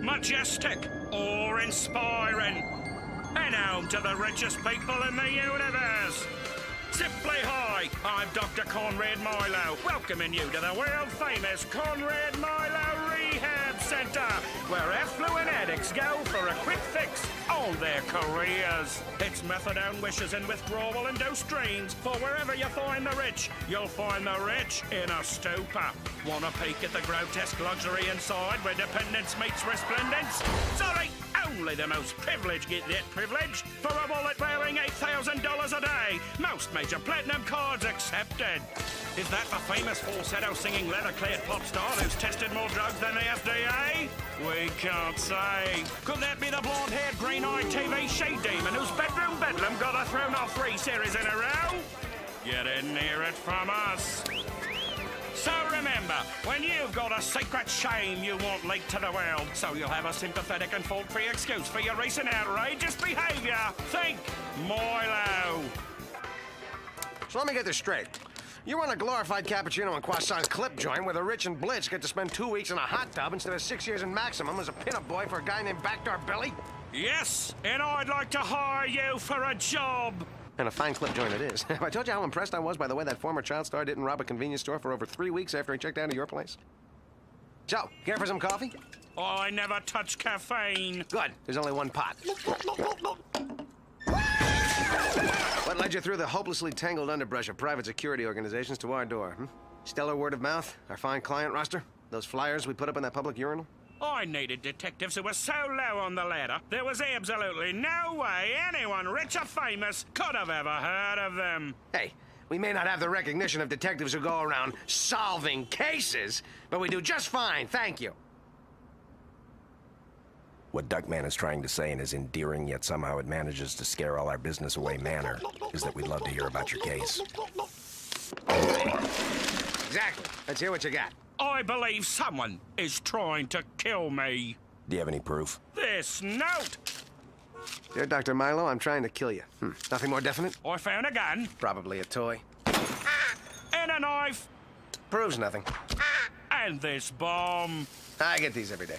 Majestic or inspiring, and home to the richest people in the universe. Simply hi, I'm Dr. Conrad Milo, welcoming you to the world-famous Conrad Milo Rehab Center, where affluent addicts go for a quick fix on their careers. It's methadone wishes and withdrawal-induced dreams, for wherever you find the rich, you'll find the rich in a stupor. Want a peek at the grotesque luxury inside where dependence meets resplendence? Sorry, only the most privileged get that privilege. For a wallet wearing $8,000 a day, most major platinum cards accepted. Is that the famous falsetto singing leather-clad pop star who's tested more drugs than the FDA? We can't say. Could that be the blonde-haired, green-eyed TV she-demon whose bedroom bedlam got her thrown off 3 series in a row? You didn't hear it from us. So remember, when you've got a secret shame you want leaked to the world, so you'll have a sympathetic and fault-free excuse for your recent outrageous behavior, think Milo. So let me get this straight. You run a glorified cappuccino and croissant clip joint where the rich and blitz get to spend 2 weeks in a hot tub instead of 6 years in maximum as a pinup boy for a guy named Backdoor Billy? Yes, and I'd like to hire you for a job. And a fine clip joint it is. Have I told you how impressed I was by the way that former child star didn't rob a convenience store for over 3 weeks after he checked out of your place? So, care for some coffee? I never touch caffeine. Good. There's only one pot. What led you through the hopelessly tangled underbrush of private security organizations to our door? Stellar word of mouth? Our fine client roster? Those flyers we put up in that public urinal? I needed detectives who were so low on the ladder, there was absolutely no way anyone rich or famous could have ever heard of them. Hey, we may not have the recognition of detectives who go around solving cases, but we do just fine, thank you. What Duckman is trying to say in his endearing yet somehow it manages to scare all our business away manner is that we'd love to hear about your case. Exactly. Let's hear what you got. I believe someone is trying to kill me. Do you have any proof? This note! Dear Dr. Milo, I'm trying to kill you. Nothing more definite? I found a gun. Probably a toy. And a knife. Proves nothing. And this bomb. I get these every day.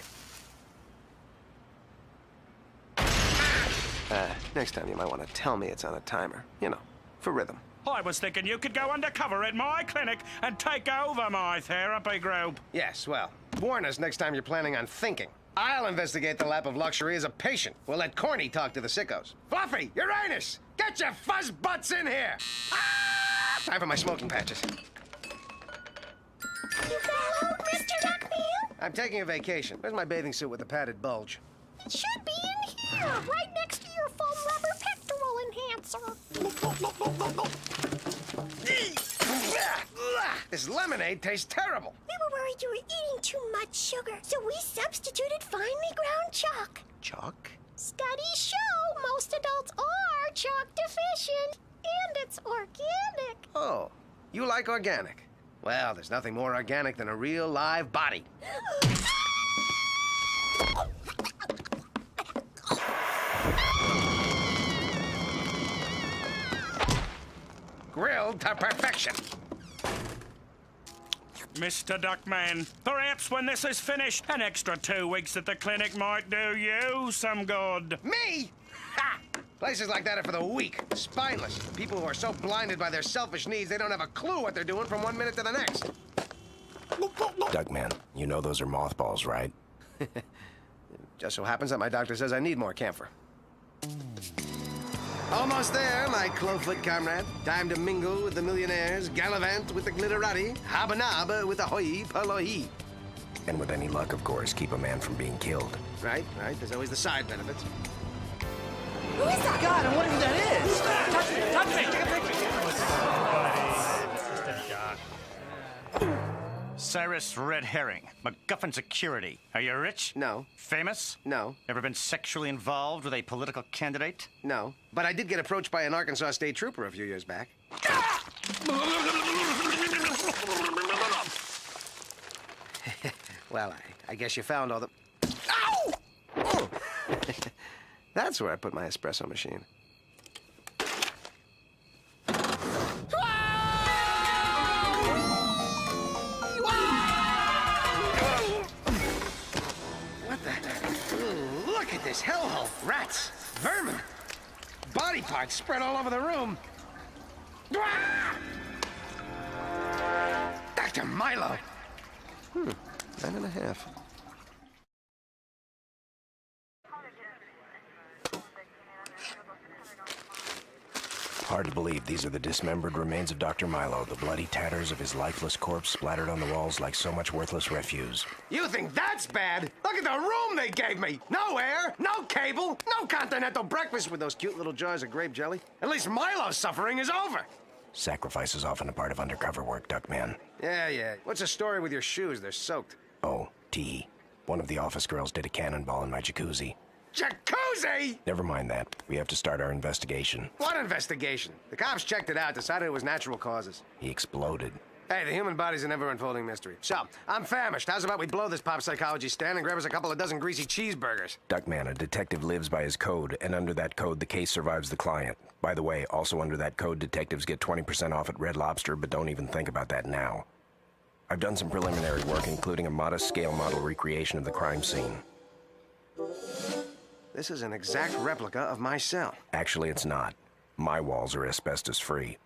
Next time you might want to tell me it's on a timer. You know, for rhythm. I was thinking you could go undercover at my clinic and take over my therapy group. Yes, well, warn us next time you're planning on thinking. I'll investigate the lap of luxury as a patient. We'll let Corny talk to the sickos. Fluffy, Uranus, get your fuzz butts in here! Ah! Time for my smoking patches. You followed, Mr. Duckman? I'm taking a vacation. Where's my bathing suit with the padded bulge? It should be in here, right next to your foam rubber pectoral enhancer. This lemonade tastes terrible. We were worried you were eating too much sugar, so we substituted finely ground chalk. Chalk? Studies show most adults are chalk deficient, and it's organic. Oh, you like organic? Well, there's nothing more organic than a real live body. Grilled to perfection. Mr. Duckman, perhaps when this is finished, an extra 2 weeks at the clinic might do you some good. Me? Ha! Places like that are for the weak, spineless, people who are so blinded by their selfish needs they don't have a clue what they're doing from 1 minute to the next. Duckman, you know those are mothballs, right? Just so happens that my doctor says I need more camphor. Almost there, my clovefoot comrade. Time to mingle with the millionaires, gallivant with the glitterati, habanab with the hoi polloi. And with any luck, of course, keep a man from being killed. Right. There's always the side benefits. Who is that? God, I wonder who that is. Touch me. Take a picture. Cyrus Red Herring, MacGuffin Security. Are you rich? No. Famous? No. Ever been sexually involved with a political candidate? No. But I did get approached by an Arkansas state trooper a few years back. Well, I guess you found all the... Ow! Oh! That's where I put my espresso machine. What the... Ooh, look at this hellhole. Rats, vermin, body parts spread all over the room. Dr. Milo. 9.5. Hard to believe these are the dismembered remains of Dr. Milo, the bloody tatters of his lifeless corpse splattered on the walls like so much worthless refuse. You think that's bad? Look at the room they gave me. No air, no cable, no continental breakfast with those cute little jars of grape jelly. At least Milo's suffering is over. Sacrifice is often a part of undercover work, Duckman. Yeah. What's the story with your shoes? They're soaked. Oh, T. One of the office girls did a cannonball in my jacuzzi. Jacuzzi? Never mind that. We have to start our investigation. What investigation? The cops checked it out, decided it was natural causes. He exploded. Hey, the human body's an ever-unfolding mystery. So, I'm famished. How's about we blow this pop psychology stand and grab us a couple of dozen greasy cheeseburgers? Duckman, a detective lives by his code, and under that code, the case survives the client. By the way, also under that code, detectives get 20% off at Red Lobster, but don't even think about that now. I've done some preliminary work, including a modest-scale model recreation of the crime scene. This is an exact replica of my cell. Actually, it's not. My walls are asbestos-free.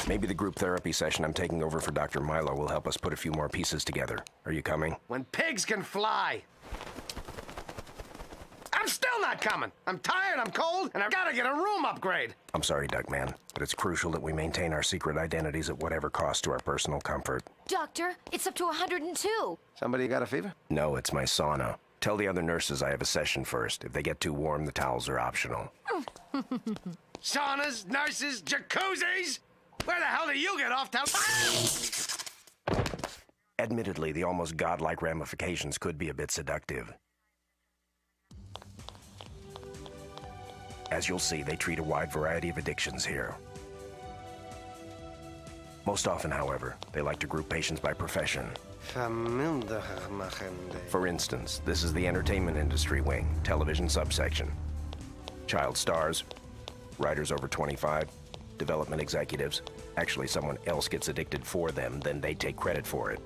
Maybe the group therapy session I'm taking over for Dr. Milo will help us put a few more pieces together. Are you coming? When pigs can fly! I'm still not coming! I'm tired, I'm cold, and I've got to get a room upgrade! I'm sorry, Duckman, but it's crucial that we maintain our secret identities at whatever cost to our personal comfort. Doctor, it's up to 102. Somebody got a fever? No, it's my sauna. Tell the other nurses I have a session first. If they get too warm, the towels are optional. Saunas, nurses, jacuzzis? Where the hell do you get off to... Admittedly, the almost godlike ramifications could be a bit seductive. As you'll see, they treat a wide variety of addictions here. Most often, however, they like to group patients by profession. For instance, this is the entertainment industry wing, television subsection. Child stars, writers over 25, development executives. Actually, someone else gets addicted for them, then they take credit for it.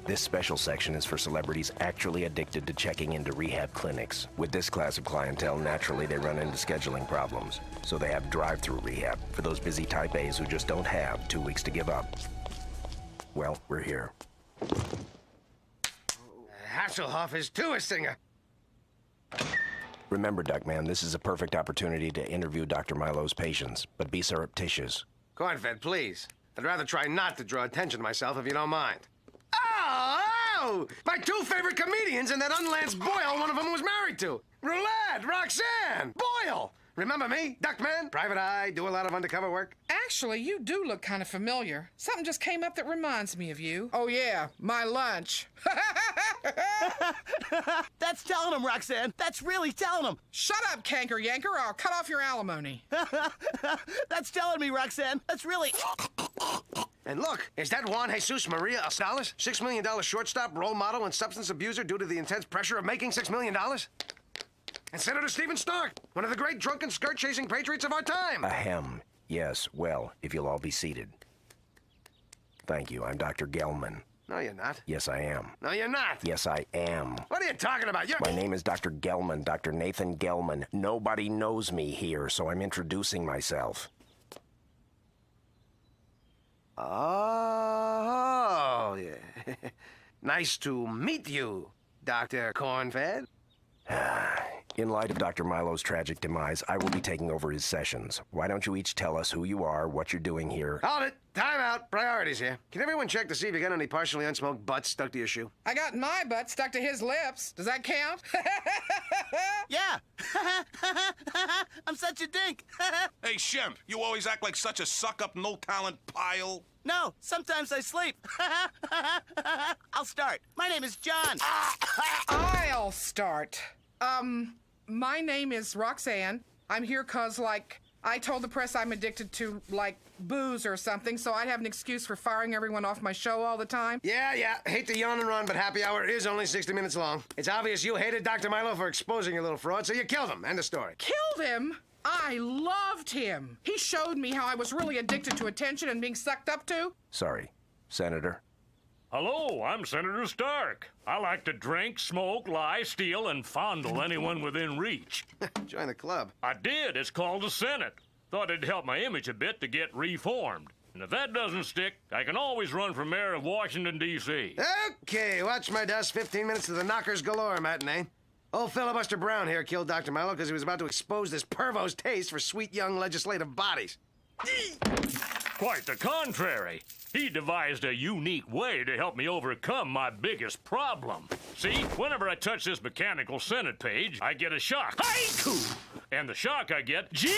This special section is for celebrities actually addicted to checking into rehab clinics. With this class of clientele, naturally they run into scheduling problems. So they have drive-through rehab for those busy type A's who just don't have 2 weeks to give up. Well, we're here. Hasselhoff is too a singer. Remember, Duckman, this is a perfect opportunity to interview Dr. Milo's patients, but be surreptitious. Cornfed, please. I'd rather try not to draw attention to myself if you don't mind. Oh! My 2 favorite comedians and that unlanced Boyle one of them was married to. Roulette, Roxanne, Boyle. Remember me? Duckman, private eye, do a lot of undercover work. Actually, you do look kind of familiar. Something just came up that reminds me of you. Oh, yeah, my lunch. That's telling him, Roxanne. That's really telling him. Shut up, Canker Yanker, or I'll cut off your alimony. That's telling me, Roxanne. That's really... And look, is that Juan Jesus Maria Astales? $6 million shortstop, role model, and substance abuser due to the intense pressure of making $6 million? And Senator Stephen Stark, one of the great drunken skirt-chasing patriots of our time. Ahem. Yes, well, if you'll all be seated. Thank you, I'm Dr. Gelman. No, you're not. Yes, I am. No, you're not. Yes, I am. What are you talking about? You're... My name is Dr. Gelman, Dr. Nathan Gelman. Nobody knows me here, so I'm introducing myself. Oh, yeah. Nice to meet you, Dr. Cornfed. In light of Dr. Milo's tragic demise, I will be taking over his sessions. Why don't you each tell us who you are, what you're doing here? Hold it. Time out. Priorities here. Can everyone check to see if you got any partially unsmoked butts stuck to your shoe? I got my butt stuck to his lips. Does that count? Yeah. I'm such a dink. Hey, Shemp, you always act like such a suck-up, no-talent pile. No, sometimes I sleep. I'll start. My name is John. I'll start. My name is Roxanne. I'm here 'cause, I told the press I'm addicted to, booze or something, so I'd have an excuse for firing everyone off my show all the time. Yeah. Hate to yawn and run, but happy hour is only 60 minutes long. It's obvious you hated Dr. Milo for exposing your little fraud, so you killed him. End of story. Killed him? I loved him. He showed me how I was really addicted to attention and being sucked up to. Sorry, Senator. Hello, I'm Senator Stark. I like to drink, smoke, lie, steal, and fondle anyone within reach. Join the club. I did. It's called the Senate. Thought it'd help my image a bit to get reformed. And if that doesn't stick, I can always run for mayor of Washington, D.C. Okay, watch my dust. 15 minutes to the Knockers Galore matinee. Old Filibuster Brown here killed Dr. Milo because he was about to expose this pervo's taste for sweet young legislative bodies. Quite the contrary. He devised a unique way to help me overcome my biggest problem. See, whenever I touch this mechanical Senate page, I get a shock. Haiku! And the shock I get, Jim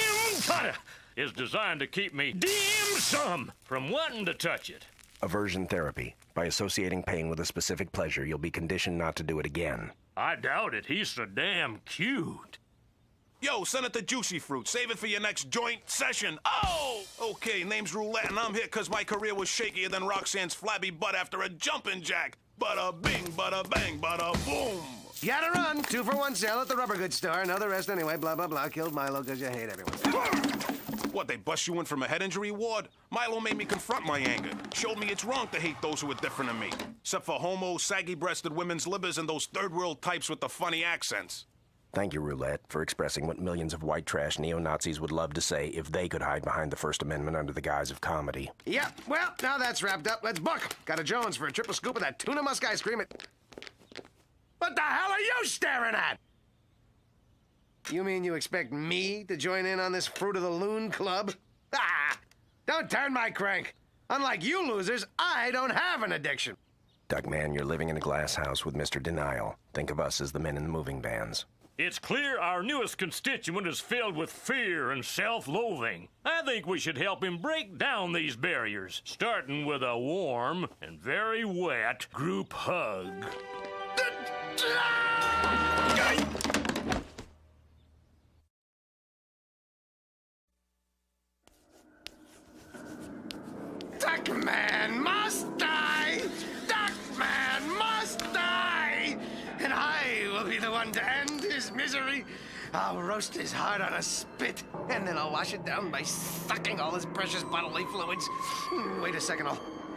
Cotta, is designed to keep me dim sum from wanting to touch it. Aversion therapy. By associating pain with a specific pleasure, you'll be conditioned not to do it again. I doubt it. He's so damn cute. Yo, Senator Juicy Fruit, save it for your next joint session. Oh! Okay, name's Roulette, and I'm here because my career was shakier than Roxanne's flabby butt after a jumping jack. Bada bing, bada bang, bada boom. You gotta run. 2-for-1 sale at the rubber goods store. Know the rest anyway. Blah, blah, blah. Killed Milo because you hate everyone. What, they bust you in from a head injury ward? Milo made me confront my anger. Showed me it's wrong to hate those who are different than me. Except for homo, saggy-breasted women's livers and those third-world types with the funny accents. Thank you, Roulette, for expressing what millions of white trash neo-Nazis would love to say if they could hide behind the First Amendment under the guise of comedy. Yeah, well, now that's wrapped up. Let's book. Got a Jones for a triple scoop of that tuna musk ice cream. What the hell are you staring at? You mean you expect me to join in on this Fruit of the Loon club? Ah! Don't turn my crank. Unlike you losers, I don't have an addiction. Duckman, you're living in a glass house with Mr. Denial. Think of us as the men in the moving vans. It's clear our newest constituent is filled with fear and self-loathing. I think we should help him break down these barriers, starting with a warm and very wet group hug. Duckman must die! Duckman must die! And I will be the one to end his misery. I'll roast his heart on a spit, and then I'll wash it down by sucking all his precious bodily fluids. Wait a second,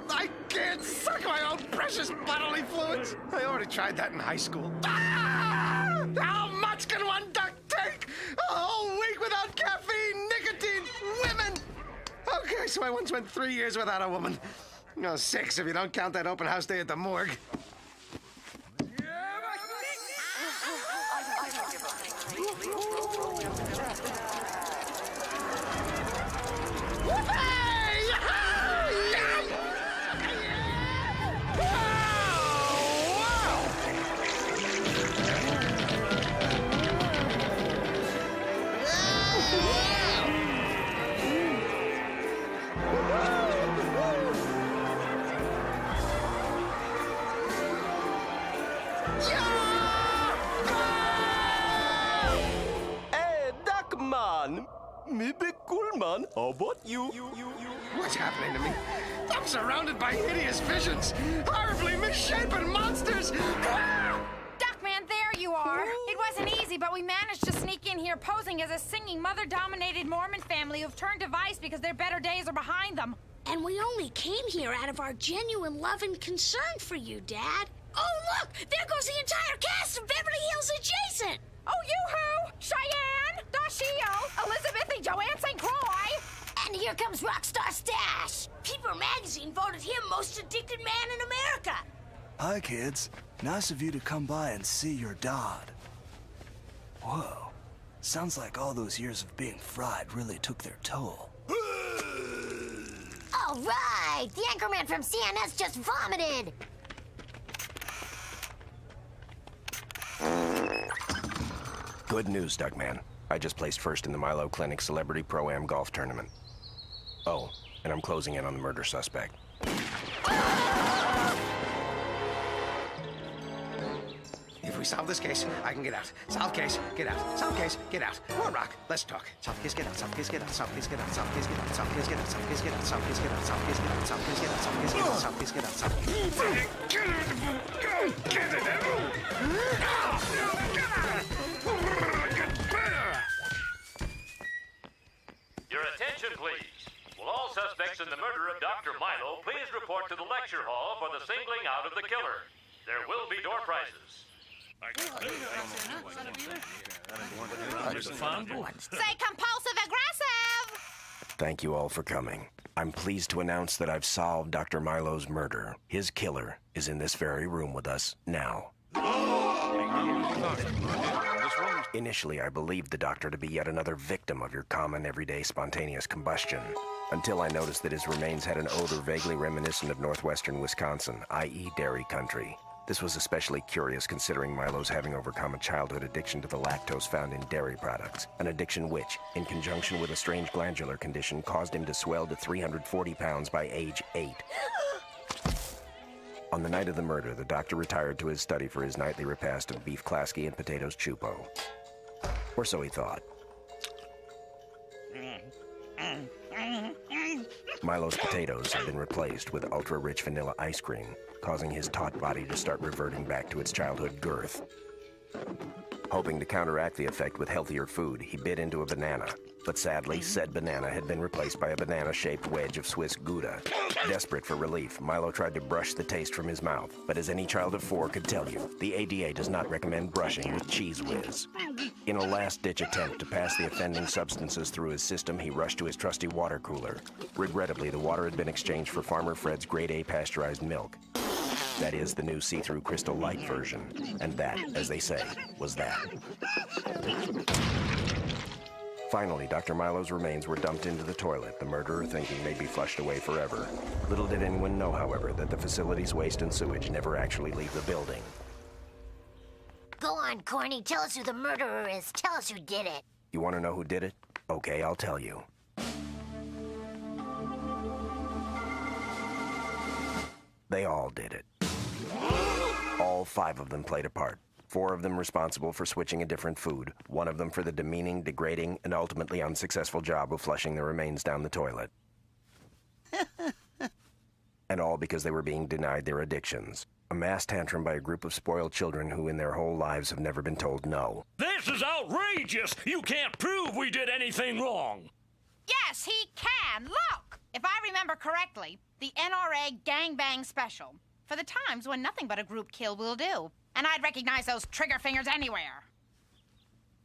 I can't suck my own precious bodily fluids. I already tried that in high school. Ah! How much can one duck take? A whole week without caffeine, nicotine, women! Okay, so I once went 3 years without a woman. No, 6 if you don't count that open house day at the morgue. Hey, Duckman. Me be cool, man. How about you? What's happening to me? I'm surrounded by hideous visions, horribly misshapen monsters. Ah! Duckman, there you are. It wasn't easy, but we managed to sneak in here posing as a singing, mother-dominated Mormon family who've turned to vice because their better days are behind them. And we only came here out of our genuine love and concern for you, Dad. Oh, look! There goes the entire cast of Beverly Hills Adjacent! Oh, yoo-hoo! Cheyenne, Dashio, Elizabeth, and Joanne St. Croix! And here comes Rockstar Stash! People magazine voted him most addicted man in America! Hi, kids. Nice of you to come by and see your Dodd. Whoa. Sounds like all those years of being fried really took their toll. All right! The anchorman from CNS just vomited! Good news, Duckman. I just placed first in the Milo Clinic Celebrity Pro-Am Golf Tournament. Oh, and I'm closing in on the murder suspect. If we solve this case, I can get out. Solve case, get out. Solve case, get out. Come on, Rock, let's talk. Solve case, get out. Solve case, get out. Solve case, get out. Solve case, get out. Solve case, get out. Solve case, get out. Solve case, get out. Solve case, get out. Solve case, get out. Solve case, get out. Solve case, get out. Solve case, Your attention, please. Will all suspects in the murder of Dr. Milo please report to the lecture hall for the singling out of the killer? There will be door prizes. Say compulsive aggressive! Thank you all for coming. I'm pleased to announce that I've solved Dr. Milo's murder. His killer is in this very room with us now. Initially, I believed the doctor to be yet another victim of your common, everyday, spontaneous combustion, until I noticed that his remains had an odor vaguely reminiscent of northwestern Wisconsin, i.e. dairy country. This was especially curious considering Milo's having overcome a childhood addiction to the lactose found in dairy products, an addiction which, in conjunction with a strange glandular condition, caused him to swell to 340 pounds by age 8. On the night of the murder, the doctor retired to his study for his nightly repast of beef Klasky and potatoes chupo. Or so he thought. Milo's potatoes had been replaced with ultra-rich vanilla ice cream, causing his taut body to start reverting back to its childhood girth. Hoping to counteract the effect with healthier food, he bit into a banana. But sadly, said banana had been replaced by a banana-shaped wedge of Swiss Gouda. Desperate for relief, Milo tried to brush the taste from his mouth. But as any child of 4 could tell you, the ADA does not recommend brushing with Cheese Whiz. In a last-ditch attempt to pass the offending substances through his system, he rushed to his trusty water cooler. Regrettably, the water had been exchanged for Farmer Fred's Grade A pasteurized milk. That is, the new see-through Crystal Light version. And that, as they say, was that. Finally, Dr. Milo's remains were dumped into the toilet, the murderer thinking they'd be flushed away forever. Little did anyone know, however, that the facility's waste and sewage never actually leave the building. Go on, Corny. Tell us who the murderer is. Tell us who did it. You want to know who did it? Okay, I'll tell you. They all did it. All 5 of them played a part. 4 of them responsible for switching a different food, 1 of them for the demeaning, degrading, and ultimately unsuccessful job of flushing the remains down the toilet. And all because they were being denied their addictions. A mass tantrum by a group of spoiled children who in their whole lives have never been told no. This is outrageous! You can't prove we did anything wrong! Yes, he can! Look! If I remember correctly, the NRA Gangbang Special. For the times when nothing but a group kill will do. And I'd recognize those trigger fingers anywhere.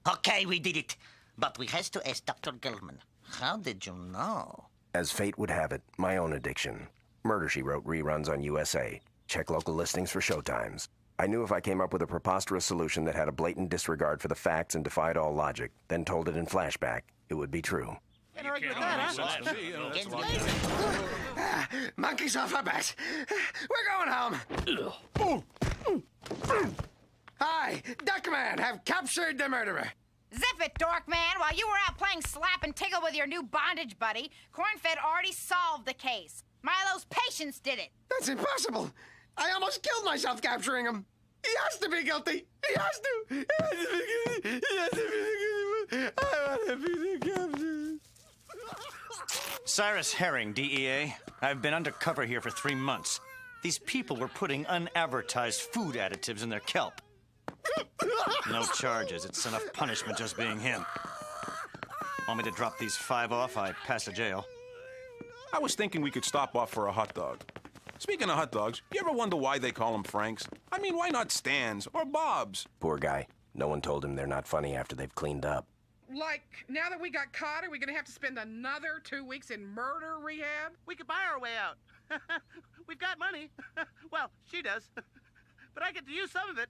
Okay, we did it. But we has to ask Dr. Gelman. How did you know? As fate would have it, my own addiction. Murder, She Wrote reruns on USA. Check local listings for showtimes. I knew if I came up with a preposterous solution that had a blatant disregard for the facts and defied all logic, then told it in flashback, it would be true. Can't argue with that, huh? Monkeys off our backs. We're going home. I, Duckman, have captured the murderer. Zip it, Dorkman. While you were out playing slap and tickle with your new bondage buddy, Cornfed already solved the case. Milo's patients did it. That's impossible. I almost killed myself capturing him. He has to be guilty. He has to. He has to be guilty. He has to be guilty. I want to be the captain. Cyrus Herring, DEA. I've been undercover here for 3 months. These people were putting unadvertised food additives in their kelp. No charges. It's enough punishment just being him. Want me to drop these 5 off? I pass the jail. I was thinking we could stop off for a hot dog. Speaking of hot dogs, you ever wonder why they call them Franks? I mean, why not Stan's or Bob's? Poor guy. No one told him they're not funny after they've cleaned up. Like, now that we got caught, are we gonna have to spend another 2 weeks in murder rehab? We could buy our way out. We've got money. Well, she does. But I get to use some of it.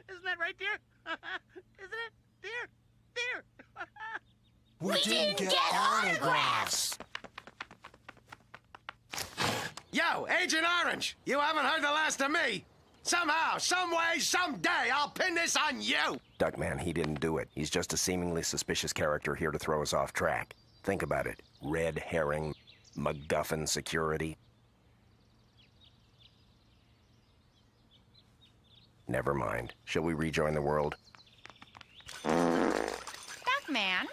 Isn't that right, dear? Isn't it? Dear? We didn't get autographs. Yo, Agent Orange, you haven't heard the last of me. Somehow, some way, someday, I'll pin this on you. Duckman, he didn't do it. He's just a seemingly suspicious character here to throw us off track. Think about it. Red herring. MacGuffin Security? Never mind. Shall we rejoin the world? Duckman,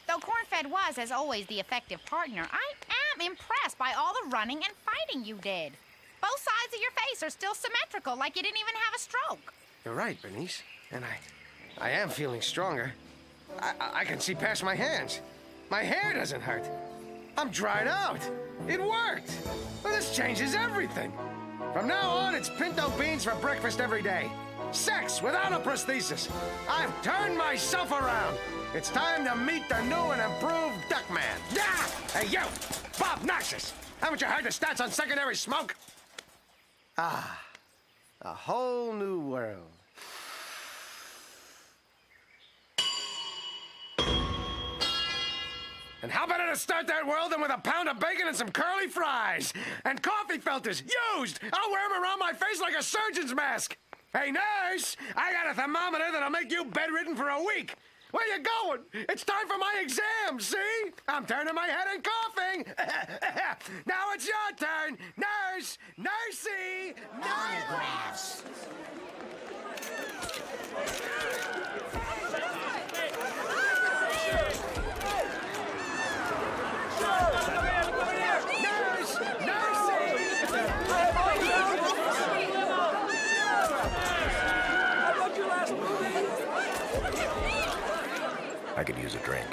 though Cornfed was, as always, the effective partner, I am impressed by all the running and fighting you did. Both sides of your face are still symmetrical, like you didn't even have a stroke. You're right, Bernice. And I am feeling stronger. I can see past my hands. My hair doesn't hurt. I'm dried out. It worked. Well, this changes everything. From now on, it's pinto beans for breakfast every day. Sex without a prosthesis. I've turned myself around. It's time to meet the new and improved Duckman. Yeah! Hey, you! Bob Noxious! Haven't you heard the stats on secondary smoke? Ah, a whole new world. And how better to start that world than with a pound of bacon and some curly fries? And coffee filters, used! I'll wear them around my face like a surgeon's mask! Hey, nurse! I got a thermometer that'll make you bedridden for a week! Where you going? It's time for my exam, see? I'm turning my head and coughing! Now it's your turn! Nurse! Nursey! Autographs! I could use a drink.